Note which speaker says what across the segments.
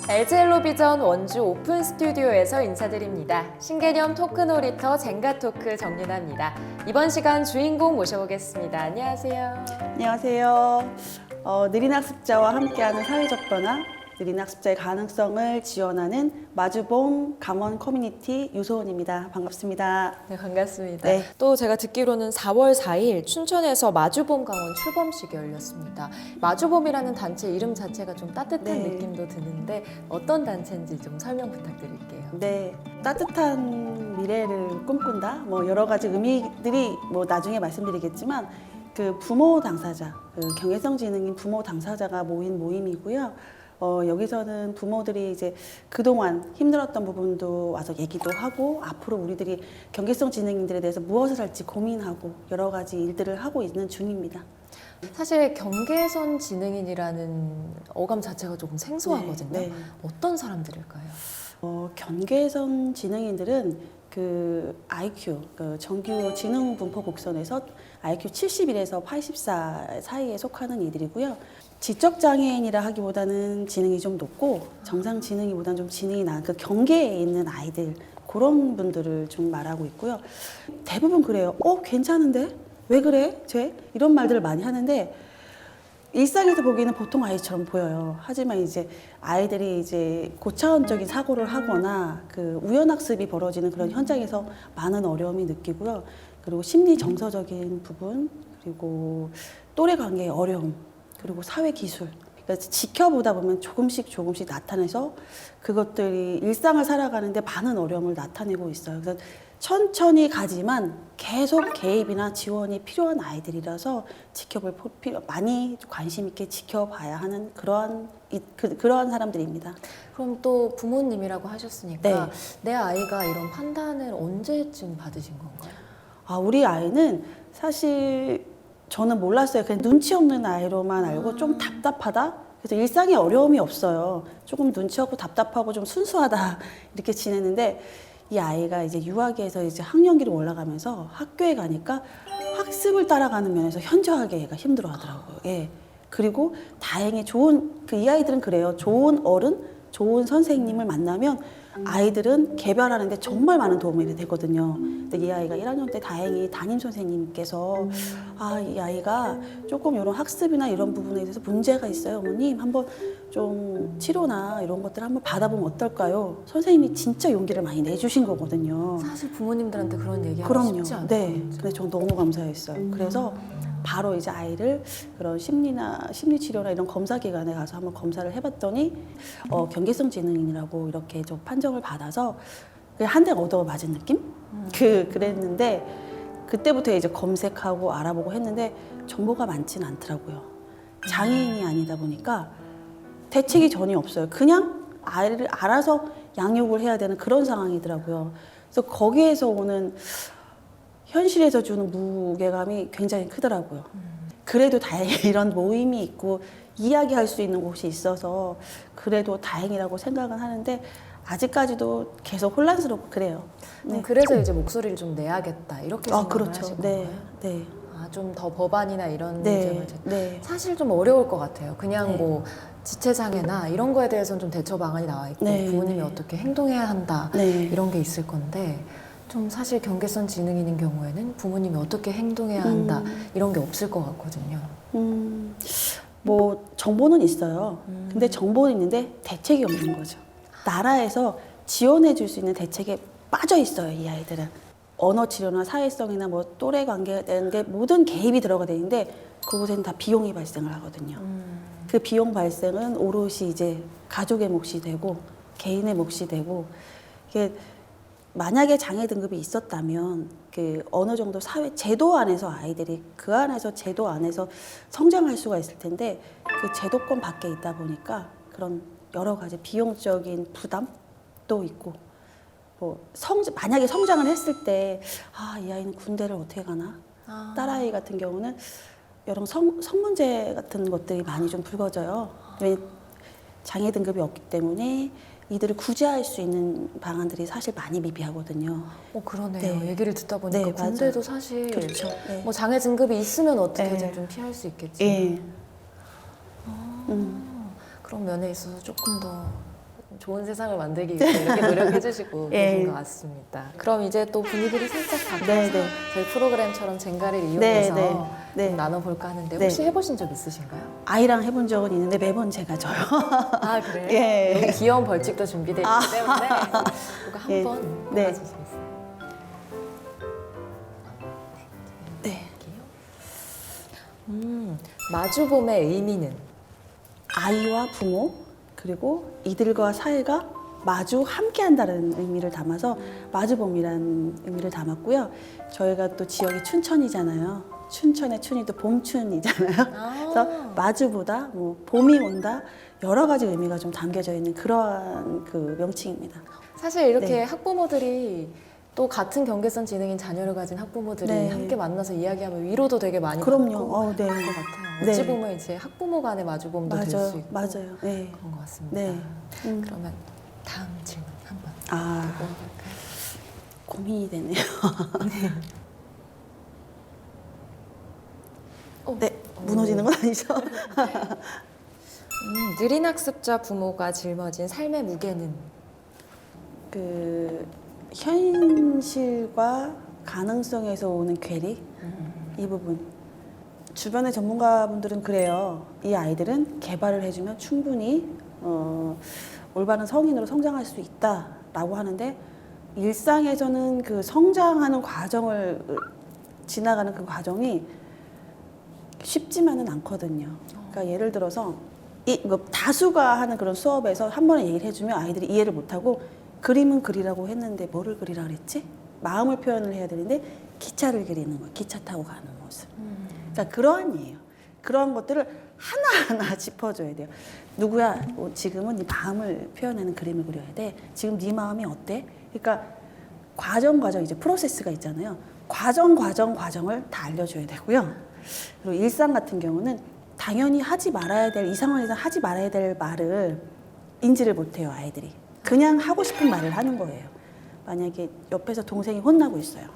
Speaker 1: LG엘로비전 원주 오픈 스튜디오에서 인사드립니다. 신개념 토크 놀이터 젠가 토크 정윤아입니다. 이번 시간 주인공 모셔보겠습니다. 안녕하세요.
Speaker 2: 안녕하세요. 느린 학습자와 함께하는 사회적 변화, 느린 학습자의 가능성을 지원하는 마주봉 강원 커뮤니티 유소은입니다. 반갑습니다.
Speaker 1: 네, 반갑습니다.
Speaker 2: 네.
Speaker 1: 또 제가 듣기로는 4월 4일 춘천에서 마주봄 강원 출범식이 열렸습니다. 마주봄이라는 단체 이름 자체가 좀 따뜻한
Speaker 2: 네.
Speaker 1: 느낌도 드는데 어떤 단체인지 좀 설명 부탁드릴게요.
Speaker 2: 네, 따뜻한 미래를 꿈꾼다. 여러 가지 의미들이 나중에 말씀드리겠지만 그 부모 당사자, 경외성 지능인 부모 당사자가 모인 모임이고요. 여기서는 부모들이 이제 그동안 힘들었던 부분도 와서 얘기도 하고 앞으로 우리들이 경계성 지능인들에 대해서 무엇을 할지 고민하고 여러 가지 일들을 하고 있는 중입니다.
Speaker 1: 사실 경계선 지능인이라는 어감 자체가 조금 생소하거든요.
Speaker 2: 네, 네.
Speaker 1: 어떤 사람들일까요?
Speaker 2: 경계선 지능인들은 그 IQ, 정규 지능 분포 곡선에서 IQ 71에서 84 사이에 속하는 이들이고요. 지적 장애인이라 하기보다는 지능이 좀 높고 정상 지능이보다는 좀 지능이 낮은 그 경계에 있는 아이들, 그런 분들을 좀 말하고 있고요. 대부분 그래요. 괜찮은데? 왜 그래? 쟤? 이런 말들을 많이 하는데 일상에서 보기에는 보통 아이처럼 보여요. 하지만 이제 아이들이 이제 고차원적인 사고를 하거나 그 우연학습이 벌어지는 그런 현장에서 많은 어려움이 느끼고요. 그리고 심리 정서적인 부분, 그리고 또래 관계의 어려움, 그리고 사회 기술. 그러니까 지켜보다 보면 조금씩 나타나서 그것들이 일상을 살아가는데 많은 어려움을 나타내고 있어요. 그래서 천천히 가지만 계속 개입이나 지원이 필요한 아이들이라서 많이 관심 있게 지켜봐야 하는 그러한 사람들입니다.
Speaker 1: 그럼 또 부모님이라고 하셨으니까
Speaker 2: 네.
Speaker 1: 내 아이가 이런 판단을 언제쯤 받으신 건가요?
Speaker 2: 우리 아이는 사실 저는 몰랐어요. 그냥 눈치 없는 아이로만 알고 좀 답답하다. 그래서 일상에 어려움이 없어요. 조금 눈치 없고 답답하고 좀 순수하다 이렇게 지냈는데 이 아이가 이제 유아기에서 이제 학년기로 올라가면서 학교에 가니까 학습을 따라가는 면에서 현저하게 얘가 힘들어하더라고요. 예. 그리고 다행히 이 아이들은 그래요. 좋은 어른, 좋은 선생님을 만나면 아이들은 개발하는데 정말 많은 도움이 되거든요. 근데 이 아이가 1학년 때 다행히 담임 선생님께서 이 아이가 조금 이런 학습이나 이런 부분에 대해서 문제가 있어요. 어머님 한번 좀 치료나 이런 것들 한번 받아보면 어떨까요? 선생님이 진짜 용기를 많이 내주신 거거든요.
Speaker 1: 사실 부모님들한테 그런 얘기하기
Speaker 2: 그럼요.
Speaker 1: 쉽지 않아요.
Speaker 2: 네. 근데 저 너무 감사했어요. 그래서 바로 이제 아이를 그런 심리 치료나 이런 검사 기관에 가서 한번 검사를 해봤더니 경계성 지능인이라고 이렇게 좀 판정을 받아서 한 대 얻어 맞은 느낌? 그랬는데 그때부터 이제 검색하고 알아보고 했는데 정보가 많지는 않더라고요. 장애인이 아니다 보니까 대책이 전혀 없어요. 그냥 아이를 알아서 양육을 해야 되는 그런 상황이더라고요. 그래서 거기에서 오는 현실에서 주는 무게감이 굉장히 크더라고요. 그래도 다행히 이런 모임이 있고 이야기할 수 있는 곳이 있어서 그래도 다행이라고 생각은 하는데 아직까지도 계속 혼란스럽고 그래요. 네.
Speaker 1: 그래서 이제 목소리를 좀 내야겠다 이렇게 생각을
Speaker 2: 그렇죠.
Speaker 1: 하신
Speaker 2: 네.
Speaker 1: 건가요?
Speaker 2: 네.
Speaker 1: 좀 더 법안이나 이런
Speaker 2: 네.
Speaker 1: 문제를
Speaker 2: 네.
Speaker 1: 사실 좀 어려울 것 같아요. 그냥
Speaker 2: 네.
Speaker 1: 뭐 지체장애나 이런 거에 대해서는 좀 대처 방안이 나와 있고
Speaker 2: 네.
Speaker 1: 부모님이
Speaker 2: 네.
Speaker 1: 어떻게 행동해야 한다
Speaker 2: 네.
Speaker 1: 이런 게 있을 건데 좀 사실 경계선 지능인인 경우에는 부모님이 어떻게 행동해야 한다 이런 게 없을 것 같거든요.
Speaker 2: 정보는 있어요. 근데 정보는 있는데 대책이 없는 거죠. 나라에서 지원해 줄 수 있는 대책에 빠져 있어요, 이 아이들은. 언어 치료나 사회성이나 또래 관계에 대한 게 모든 개입이 들어가 되는데 그곳에는 다 비용이 발생을 하거든요. 그 비용 발생은 오롯이 이제 가족의 몫이 되고 개인의 몫이 되고 이게 만약에 장애 등급이 있었다면 그 어느 정도 사회 제도 안에서 아이들이 그 안에서 제도 안에서 성장할 수가 있을 텐데 그 제도권 밖에 있다 보니까 그런 여러 가지 비용적인 부담도 있고 만약에 성장을 했을 때 이 아이는 군대를 어떻게 가나 딸아이 같은 경우는 여러 성 문제 같은 것들이 많이 좀 불거져요. 왜냐면 장애 등급이 없기 때문에 이들을 구제할 수 있는 방안들이 사실 많이 미비하거든요.
Speaker 1: 그러네요.
Speaker 2: 네.
Speaker 1: 얘기를 듣다 보니까
Speaker 2: 네,
Speaker 1: 군대도
Speaker 2: 맞아요.
Speaker 1: 사실
Speaker 2: 그렇죠. 네.
Speaker 1: 장애 등급이 있으면 어떻게든
Speaker 2: 네.
Speaker 1: 좀 피할 수 있겠지.
Speaker 2: 예.
Speaker 1: 그런 면에 있어서 조금 더 좋은 세상을 만들기 위해서 이렇게 노력해 주시고
Speaker 2: 예.
Speaker 1: 계신 것 같습니다. 그럼 이제 또 분위기를 살짝 바꿔서
Speaker 2: 네, 네.
Speaker 1: 저희 프로그램처럼 젠가를 이용해서
Speaker 2: 네.
Speaker 1: 좀 나눠볼까 하는데
Speaker 2: 네.
Speaker 1: 혹시 해보신 적 있으신가요?
Speaker 2: 아이랑 해본 적은 있는데 매번 제가 져요.
Speaker 1: 아 그래요?
Speaker 2: 예.
Speaker 1: 여기 귀여운 벌칙도 준비되어 있기 때문에 이거
Speaker 2: 예.
Speaker 1: 한번
Speaker 2: 네.
Speaker 1: 뽑아주시겠어요?
Speaker 2: 네.
Speaker 1: 마주봄의 의미는?
Speaker 2: 아이와 부모 그리고 이들과 사회가 마주 함께한다는 의미를 담아서 마주봄이라는 의미를 담았고요. 저희가 또 지역이 춘천이잖아요. 춘천의 춘이 또 봄춘이잖아요. 그래서 마주보다 뭐 봄이 온다 여러 가지 의미가 좀 담겨져 있는 그러한 그 명칭입니다.
Speaker 1: 사실 이렇게
Speaker 2: 네.
Speaker 1: 학부모들이 또 같은 경계선 지능인 자녀를 가진 학부모들이
Speaker 2: 네.
Speaker 1: 함께 만나서 이야기하면 위로도 되게 많이
Speaker 2: 그럼요.
Speaker 1: 받고
Speaker 2: 네.
Speaker 1: 그런 것 같아요.
Speaker 2: 네.
Speaker 1: 어찌 보면 이제 학부모 간의 마주봄도 될 수
Speaker 2: 맞아요.
Speaker 1: 있고
Speaker 2: 맞아요. 네.
Speaker 1: 그런 것 같습니다.
Speaker 2: 네.
Speaker 1: 그러면 다음 질문 한번
Speaker 2: 아,
Speaker 1: 뽑아볼까요?
Speaker 2: 고민이 되네요.
Speaker 1: 어,
Speaker 2: 네. 무너지는 건 아니죠?
Speaker 1: 느린 학습자 부모가 짊어진 삶의 무게는?
Speaker 2: 그 현실과 가능성에서 오는 괴리 이 부분 주변의 전문가분들은 그래요. 이 아이들은 개발을 해주면 충분히 올바른 성인으로 성장할 수 있다라고 하는데 일상에서는 그 성장하는 과정을 지나가는 그 과정이 쉽지만은 않거든요. 그러니까 예를 들어서 뭐 다수가 하는 그런 수업에서 한 번에 얘기를 해주면 아이들이 이해를 못하고 그림은 그리라고 했는데 뭐를 그리라 그랬지? 마음을 표현을 해야 되는데 기차를 그리는 거예요. 기차 타고 가는 모습. 그러니까 그러한 예요. 그런 것들을 하나하나 짚어줘야 돼요. 누구야? 지금은 네 마음을 표현하는 그림을 그려야 돼. 지금 네 마음이 어때? 그러니까 과정 이제 프로세스가 있잖아요. 과정을 다 알려줘야 되고요. 그리고 일상 같은 경우는 당연히 하지 말아야 될 이 상황에서 하지 말아야 될 말을 인지를 못해요 아이들이. 그냥 하고 싶은 말을 하는 거예요. 만약에 옆에서 동생이 혼나고 있어요.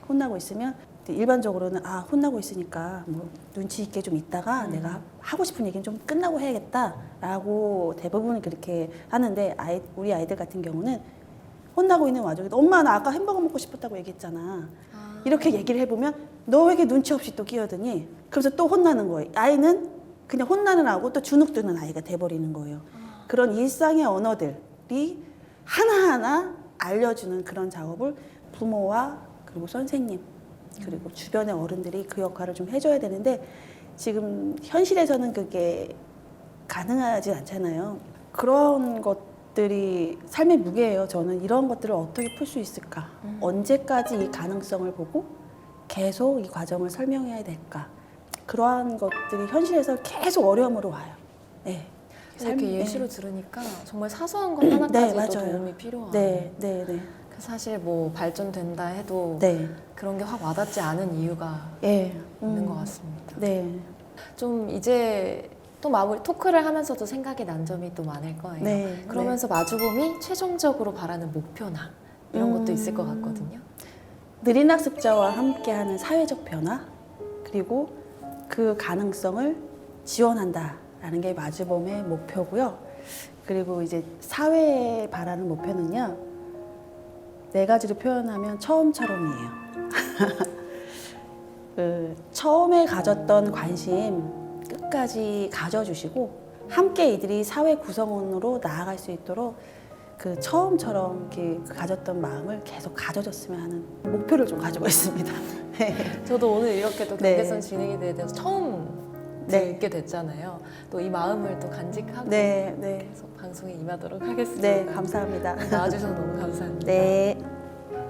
Speaker 2: 혼나고 있으면 일반적으로는 아 혼나고 있으니까 뭐 눈치 있게 좀 있다가 내가 하고 싶은 얘기는 좀 끝나고 해야겠다라고 대부분 그렇게 하는데 우리 아이들 같은 경우는 혼나고 있는 와중에 엄마 나 아까 햄버거 먹고 싶었다고 얘기했잖아. 이렇게 얘기를 해보면 너 왜 이렇게 눈치 없이 또 끼어드니? 그래서 또 혼나는 거예요. 아이는 그냥 혼나는 아고 또 주눅드는 아이가 돼버리는 거예요. 그런 일상의 언어들이 하나하나 알려주는 그런 작업을 부모와 그리고 선생님 그리고 주변의 어른들이 그 역할을 좀 해줘야 되는데 지금 현실에서는 그게 가능하지 않잖아요. 그런 것들이 삶의 무게예요. 저는 이런 것들을 어떻게 풀 수 있을까? 언제까지 이 가능성을 보고 계속 이 과정을 설명해야 될까? 그러한 것들이 현실에서 계속 어려움으로 와요. 네.
Speaker 1: 이렇게
Speaker 2: 삶-
Speaker 1: 예시로 들으니까 정말 사소한 것 하나까지도
Speaker 2: 맞아요.
Speaker 1: 도움이 필요한.
Speaker 2: 네.
Speaker 1: 사실 뭐 발전된다 해도
Speaker 2: 네.
Speaker 1: 그런 게 확 와닿지 않은 이유가
Speaker 2: 예.
Speaker 1: 있는 것 같습니다.
Speaker 2: 네.
Speaker 1: 좀 이제 또 마무리 토크를 하면서도 생각이 난 점이 또 많을 거예요.
Speaker 2: 네.
Speaker 1: 그러면서 마주봄이 최종적으로 바라는 목표나 이런 것도 있을 것 같거든요.
Speaker 2: 느린 학습자와 함께하는 사회적 변화 그리고 그 가능성을 지원한다라는 게 마주봄의 목표고요. 그리고 이제 사회에 바라는 목표는요. 네 가지로 표현하면 처음처럼이에요. 그 처음에 가졌던 관심 끝까지 가져주시고 함께 이들이 사회 구성원으로 나아갈 수 있도록 그 처음처럼 이렇게 가졌던 마음을 계속 가져줬으면 하는 목표를 좀 가지고 있습니다.
Speaker 1: 저도 오늘 이렇게 또
Speaker 2: 네.
Speaker 1: 경계선 진행에 대해서 처음
Speaker 2: 네.
Speaker 1: 듣게 됐잖아요. 또 이 마음을 또 간직하고
Speaker 2: 네.
Speaker 1: 계속 방송에 임하도록 하겠습니다.
Speaker 2: 네, 감사합니다.
Speaker 1: 나와주셔서 너무 감사합니다.
Speaker 2: 네.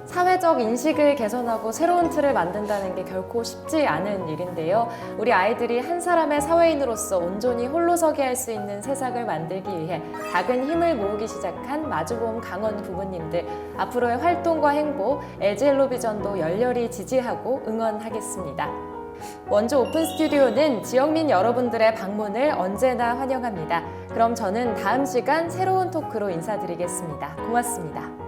Speaker 1: 사회적 인식을 개선하고 새로운 틀을 만든다는 게 결코 쉽지 않은 일인데요. 우리 아이들이 한 사람의 사회인으로서 온전히 홀로서기 할 수 있는 세상을 만들기 위해 작은 힘을 모으기 시작한 마주봄 강원 부모님들 앞으로의 활동과 행보 LG엘로 비전도 열렬히 지지하고 응원하겠습니다. 원주 오픈 스튜디오는 지역민 여러분들의 방문을 언제나 환영합니다. 그럼 저는 다음 시간 새로운 토크로 인사드리겠습니다. 고맙습니다.